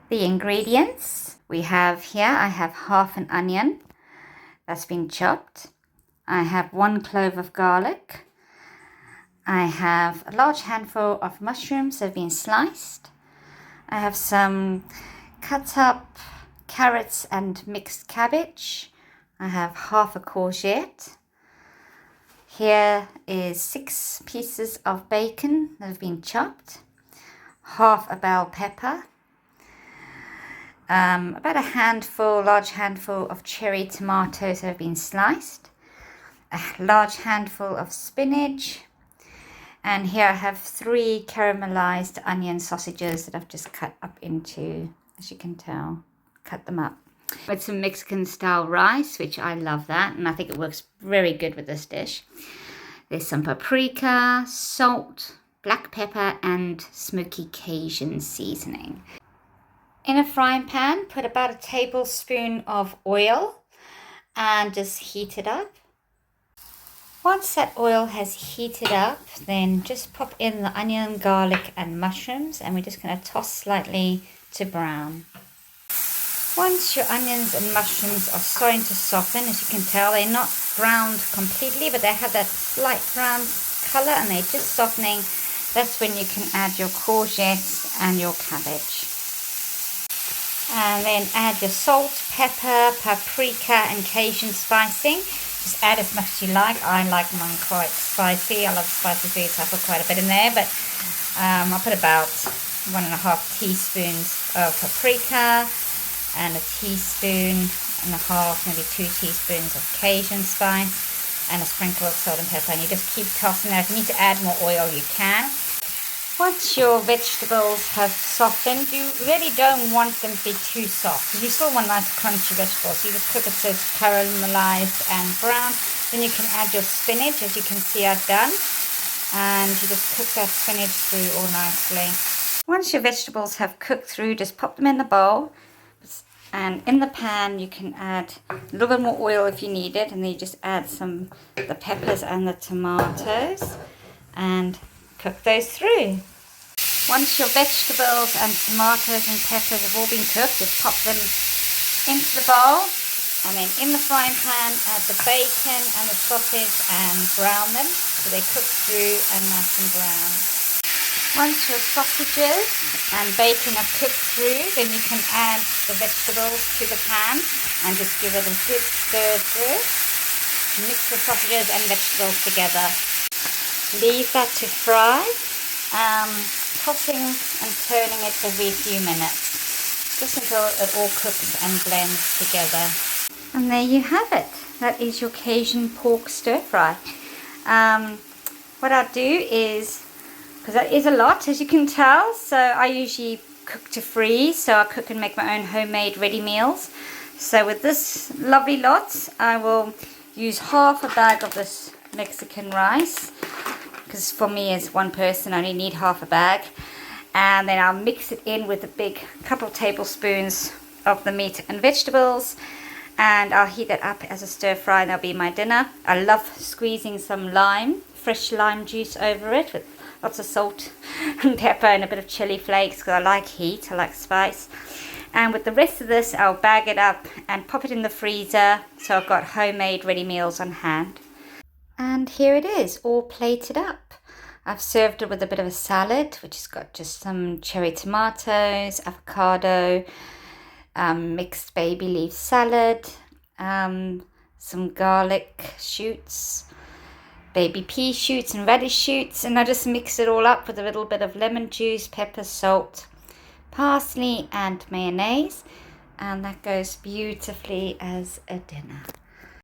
The ingredients we have here, I have half an onion that's been chopped. I have 1 clove of garlic. I have a large handful of mushrooms that have been sliced. I have some cut up carrots and mixed cabbage. I have half a courgette. Here is 6 pieces of bacon that have been chopped. Half a bell pepper. About a large handful of cherry tomatoes that have been sliced. A large handful of spinach. And here I have 3 caramelized onion sausages that I've just cut up into, as you can tell, cut them up. With some Mexican style rice, which I love that, and I think it works very good with this dish. There's some paprika, salt, black pepper, and smoky Cajun seasoning. In a frying pan, put about a tablespoon of oil and just heat it up. Once that oil has heated up, then just pop in the onion, garlic and mushrooms, and we're just going to toss slightly to brown. Once your onions and mushrooms are starting to soften, as you can tell, they're not browned completely, but they have that slight brown color and they're just softening. That's when you can add your courgettes and your cabbage. And then add your salt, pepper, paprika and Cajun spicing. Just add as much as you like. I like mine quite spicy. I love spicy food, so I put quite a bit in there. But I'll put about 1.5 teaspoons of paprika and a teaspoon and a half, maybe 2 teaspoons of Cajun spice and a sprinkle of salt and pepper. And you just keep tossing that. If you need to add more oil, you can. Once your vegetables have softened, you really don't want them to be too soft because you still want nice crunchy vegetables. So you just cook it so it's caramelized and brown. Then you can add your spinach, as you can see I've done, and you just cook that spinach through all nicely. Once your vegetables have cooked through, just pop them in the bowl, and in the pan you can add a little bit more oil if you need it, and then you just add the peppers and the tomatoes and cook those through. Once your vegetables and tomatoes and peppers have all been cooked, just pop them into the bowl, and then in the frying pan add the bacon and the sausage and brown them so they cook through and nice and brown. Once your sausages and bacon are cooked through, then you can add the vegetables to the pan and just give it a good stir through. Mix the sausages and vegetables together. Leave that to fry, tossing and turning it every few minutes, just until it all cooks and blends together. And there you have it. That is your Cajun pork stir fry. What I'll do is, because that is a lot, as you can tell, so I usually cook to freeze, so I cook and make my own homemade ready meals. So with this lovely lot, I will use half a bag of this Mexican rice, because for me as one person I only need half a bag, and then I'll mix it in with a big couple tablespoons of the meat and vegetables, and I'll heat that up as a stir fry, and that'll be my dinner. I love squeezing some lime, fresh lime juice over it with lots of salt and pepper and a bit of chili flakes, because I like heat, I like spice. And with the rest of this I'll bag it up and pop it in the freezer, so I've got homemade ready meals on hand. And here it is, all plated up. I've served it with a bit of a salad, which has got just some cherry tomatoes, avocado, mixed baby leaf salad, some garlic shoots, baby pea shoots and radish shoots, and I just mix it all up with a little bit of lemon juice, pepper, salt, parsley and mayonnaise, and that goes beautifully as a dinner.